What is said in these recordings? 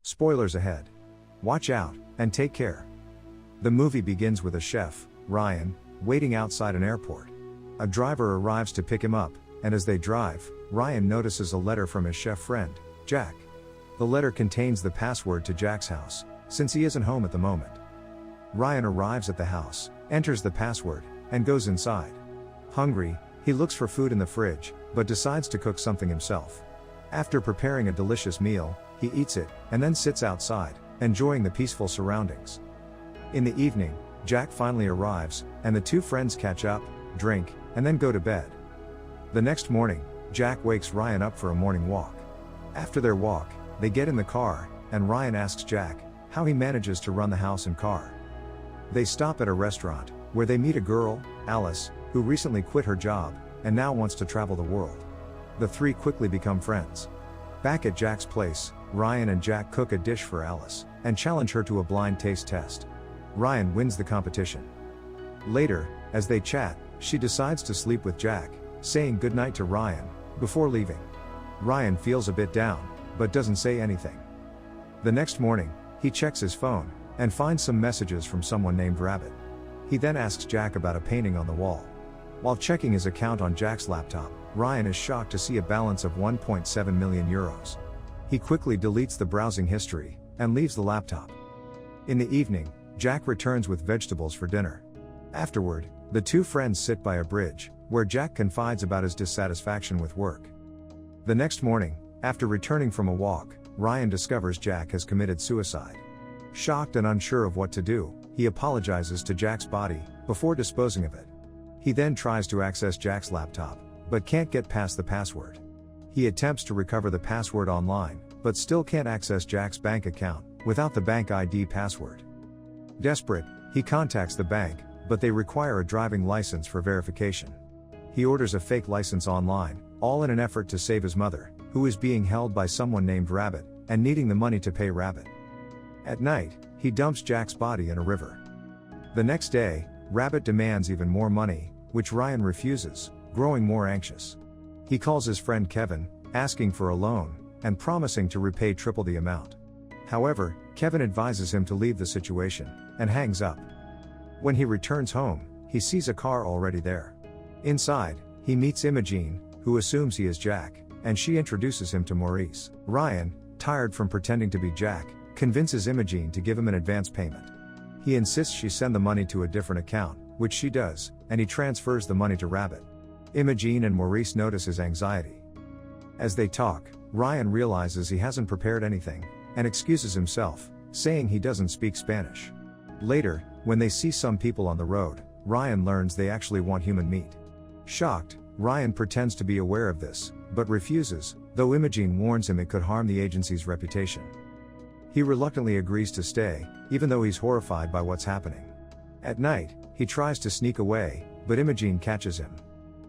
Spoilers ahead. Watch out, and take care. The movie begins with a chef, Ryan, waiting outside an airport. A driver arrives to pick him up, and as they drive, Ryan notices a letter from his chef friend, Jack. The letter contains the password to Jack's house, since he isn't home at the moment. Ryan arrives at the house, enters the password, and goes inside. Hungry, he looks for food in the fridge, but decides to cook something himself. After preparing a delicious meal, he eats it, and then sits outside, enjoying the peaceful surroundings. In the evening, Jack finally arrives, and the two friends catch up, drink, and then go to bed. The next morning, Jack wakes Ryan up for a morning walk. After their walk, they get in the car, and Ryan asks Jack how he manages to run the house and car. They stop at a restaurant, where they meet a girl, Alice, who recently quit her job, and now wants to travel the world. The three quickly become friends. Back at Jack's place, Ryan and Jack cook a dish for Alice, and challenge her to a blind taste test. Ryan wins the competition. Later, as they chat, she decides to sleep with Jack, saying goodnight to Ryan, before leaving. Ryan feels a bit down, but doesn't say anything. The next morning, he checks his phone, and finds some messages from someone named Rabbit. He then asks Jack about a painting on the wall. While checking his account on Jack's laptop, Ryan is shocked to see a balance of 1.7 million euros. He quickly deletes the browsing history, and leaves the laptop. In the evening, Jack returns with vegetables for dinner. Afterward, the two friends sit by a bridge, where Jack confides about his dissatisfaction with work. The next morning, after returning from a walk, Ryan discovers Jack has committed suicide. Shocked and unsure of what to do, he apologizes to Jack's body, before disposing of it. He then tries to access Jack's laptop, but can't get past the password. He attempts to recover the password online, but still can't access Jack's bank account, without the bank ID password. Desperate, he contacts the bank, but they require a driving license for verification. He orders a fake license online, all in an effort to save his mother, who is being held by someone named Rabbit, and needing the money to pay Rabbit. At night, he dumps Jack's body in a river. The next day, Rabbit demands even more money, which Ryan refuses, growing more anxious. He calls his friend Kevin, asking for a loan, and promising to repay triple the amount. However, Kevin advises him to leave the situation, and hangs up. When he returns home, he sees a car already there. Inside, he meets Imogene, who assumes he is Jack, and she introduces him to Maurice. Ryan, tired from pretending to be Jack, convinces Imogene to give him an advance payment. He insists she send the money to a different account, which she does, and he transfers the money to Rabbit. Imogene and Maurice notice his anxiety. As they talk, Ryan realizes he hasn't prepared anything, and excuses himself, saying he doesn't speak Spanish. Later, when they see some people on the road, Ryan learns they actually want human meat. Shocked, Ryan pretends to be aware of this, but refuses, though Imogene warns him it could harm the agency's reputation. He reluctantly agrees to stay, even though he's horrified by what's happening. At night, he tries to sneak away, but Imogene catches him.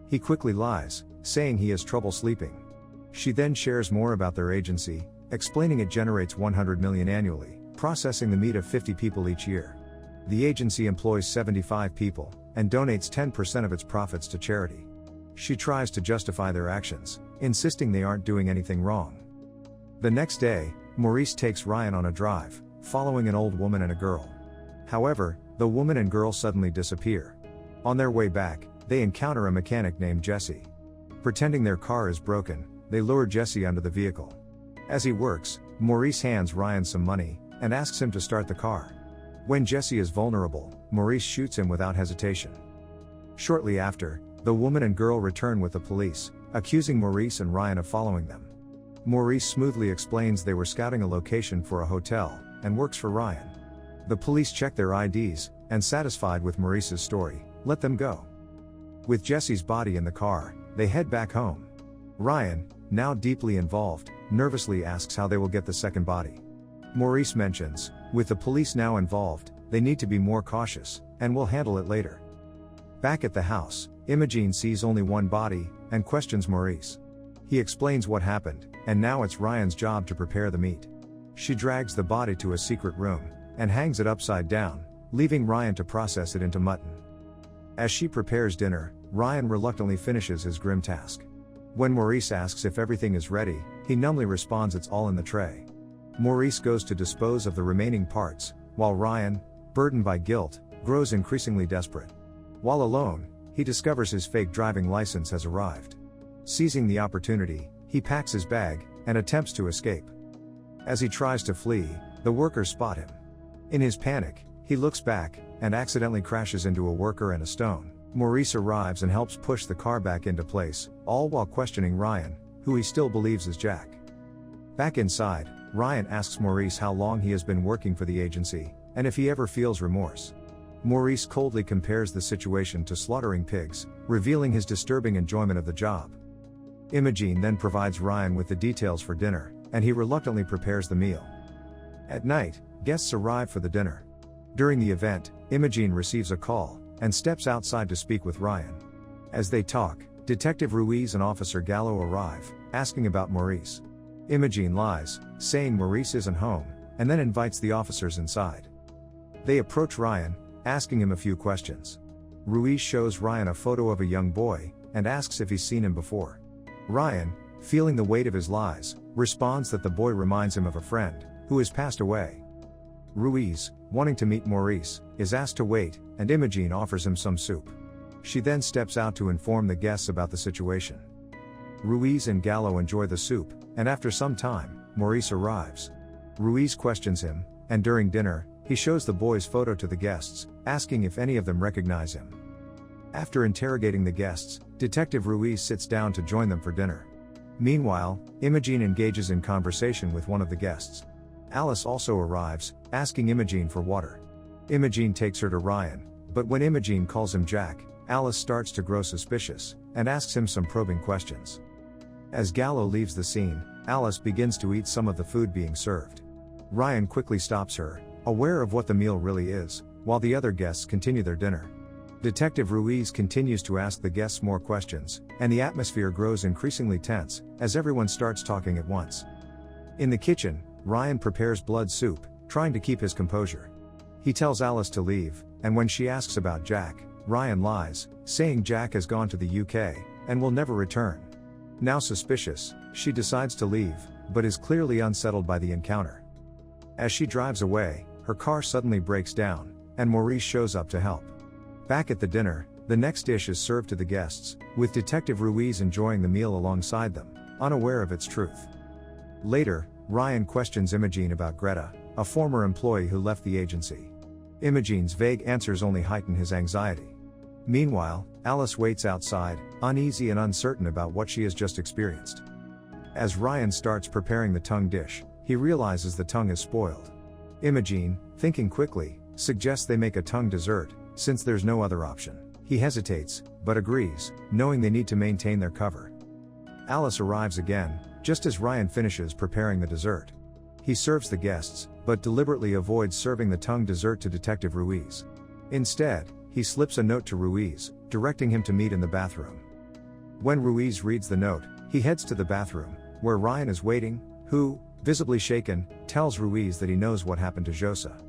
He quickly lies, saying he has trouble sleeping. She then shares more about their agency, explaining it generates 100 million annually, processing the meat of 50 people each year. The agency employs 75 people, and donates 10% of its profits to charity. She tries to justify their actions, insisting they aren't doing anything wrong. The next day, Maurice takes Ryan on a drive, following an old woman and a girl. However, the woman and girl suddenly disappear. On their way back, they encounter a mechanic named Jesse. Pretending their car is broken, they lure Jesse under the vehicle. As he works, Maurice hands Ryan some money, and asks him to start the car. When Jesse is vulnerable, Maurice shoots him without hesitation. Shortly after, the woman and girl return with the police, accusing Maurice and Ryan of following them. Maurice smoothly explains they were scouting a location for a hotel, and works for Ryan. The police check their IDs, and satisfied with Maurice's story, let them go. With Jesse's body in the car, they head back home. Ryan, now deeply involved, nervously asks how they will get the second body. Maurice mentions, with the police now involved, they need to be more cautious, and will handle it later. Back at the house, Imogene sees only one body, and questions Maurice. He explains what happened, and now it's Ryan's job to prepare the meat. She drags the body to a secret room, and hangs it upside down, leaving Ryan to process it into mutton. As she prepares dinner, Ryan reluctantly finishes his grim task. When Maurice asks if everything is ready, he numbly responds it's all in the tray. Maurice goes to dispose of the remaining parts, while Ryan, burdened by guilt, grows increasingly desperate. While alone, he discovers his fake driving license has arrived. Seizing the opportunity, he packs his bag and attempts to escape. As he tries to flee, the workers spot him. In his panic, he looks back and accidentally crashes into a worker and a stone. Maurice arrives and helps push the car back into place, all while questioning Ryan, who he still believes is Jack. Back inside, Ryan asks Maurice how long he has been working for the agency, and if he ever feels remorse. Maurice coldly compares the situation to slaughtering pigs, revealing his disturbing enjoyment of the job. Imogene then provides Ryan with the details for dinner, and he reluctantly prepares the meal. At night, guests arrive for the dinner. During the event, Imogene receives a call, and steps outside to speak with Ryan. As they talk, Detective Ruiz and Officer Gallo arrive, asking about Maurice. Imogene lies, saying Maurice isn't home, and then invites the officers inside. They approach Ryan, asking him a few questions. Ruiz shows Ryan a photo of a young boy, and asks if he's seen him before. Ryan, feeling the weight of his lies, responds that the boy reminds him of a friend, who has passed away. Ruiz, wanting to meet Maurice, is asked to wait, and Imogene offers him some soup. She then steps out to inform the guests about the situation. Ruiz and Gallo enjoy the soup, and after some time, Maurice arrives. Ruiz questions him, and during dinner, he shows the boy's photo to the guests, asking if any of them recognize him. After interrogating the guests, Detective Ruiz sits down to join them for dinner. Meanwhile, Imogene engages in conversation with one of the guests. Alice also arrives, asking Imogene for water. Imogene takes her to Ryan, but when Imogene calls him Jack, Alice starts to grow suspicious, and asks him some probing questions. As Gallo leaves the scene, Alice begins to eat some of the food being served. Ryan quickly stops her, aware of what the meal really is, while the other guests continue their dinner. Detective Ruiz continues to ask the guests more questions, and the atmosphere grows increasingly tense, as everyone starts talking at once. In the kitchen, Ryan prepares blood soup, trying to keep his composure. He tells Alice to leave, and when she asks about Jack, Ryan lies, saying Jack has gone to the UK, and will never return. Now suspicious, she decides to leave, but is clearly unsettled by the encounter. As she drives away, her car suddenly breaks down, and Maurice shows up to help. Back at the dinner, the next dish is served to the guests, with Detective Ruiz enjoying the meal alongside them, unaware of its truth. Later, Ryan questions Imogene about Greta, a former employee who left the agency. Imogene's vague answers only heighten his anxiety. Meanwhile, Alice waits outside, uneasy and uncertain about what she has just experienced. As Ryan starts preparing the tongue dish, he realizes the tongue is spoiled. Imogene, thinking quickly, suggests they make a tongue dessert, since there's no other option. He hesitates, but agrees, knowing they need to maintain their cover. Alice arrives again, just as Ryan finishes preparing the dessert. He serves the guests, but deliberately avoids serving the tongue dessert to Detective Ruiz. Instead, he slips a note to Ruiz, directing him to meet in the bathroom. When Ruiz reads the note, he heads to the bathroom, where Ryan is waiting, who, visibly shaken, tells Ruiz that he knows what happened to Josa.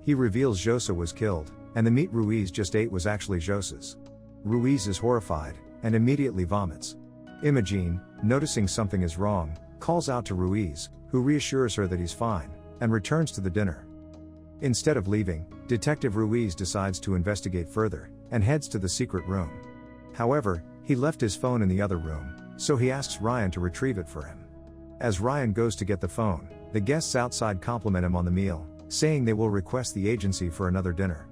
He reveals Josa was killed, and the meat Ruiz just ate was actually Josa's. Ruiz is horrified, and immediately vomits. Imogene, noticing something is wrong, calls out to Ruiz, who reassures her that he's fine, and returns to the dinner. Instead of leaving, Detective Ruiz decides to investigate further, and heads to the secret room. However, he left his phone in the other room, so he asks Ryan to retrieve it for him. As Ryan goes to get the phone, the guests outside compliment him on the meal, saying they will request the agency for another dinner.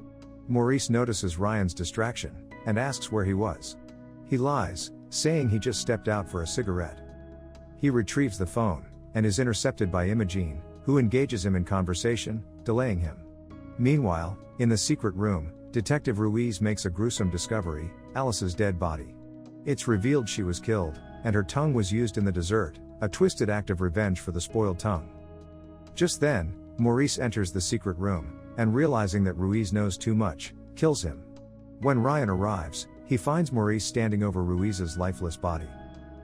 Maurice notices Ryan's distraction, and asks where he was. He lies, saying he just stepped out for a cigarette. He retrieves the phone, and is intercepted by Imogene, who engages him in conversation, delaying him. Meanwhile, in the secret room, Detective Ruiz makes a gruesome discovery: Alice's dead body. It's revealed she was killed, and her tongue was used in the dessert, a twisted act of revenge for the spoiled tongue. Just then, Maurice enters the secret room, and realizing that Ruiz knows too much, kills him. When Ryan arrives, he finds Maurice standing over Ruiz's lifeless body.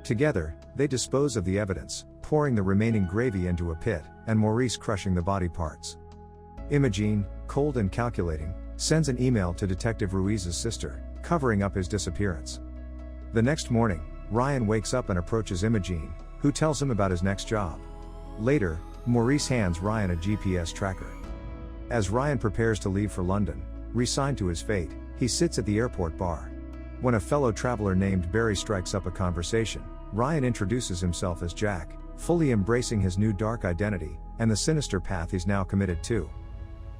Together, they dispose of the evidence, pouring the remaining gravy into a pit, and Maurice crushing the body parts. Imogene, cold and calculating, sends an email to Detective Ruiz's sister, covering up his disappearance. The next morning, Ryan wakes up and approaches Imogene, who tells him about his next job. Later, Maurice hands Ryan a GPS tracker. As Ryan prepares to leave for London, resigned to his fate, he sits at the airport bar. When a fellow traveler named Barry strikes up a conversation, Ryan introduces himself as Jack, fully embracing his new dark identity, and the sinister path he's now committed to.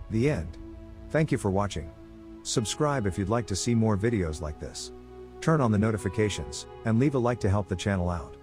The end. Thank you for watching. Subscribe if you'd like to see more videos like this. Turn on the notifications, and leave a like to help the channel out.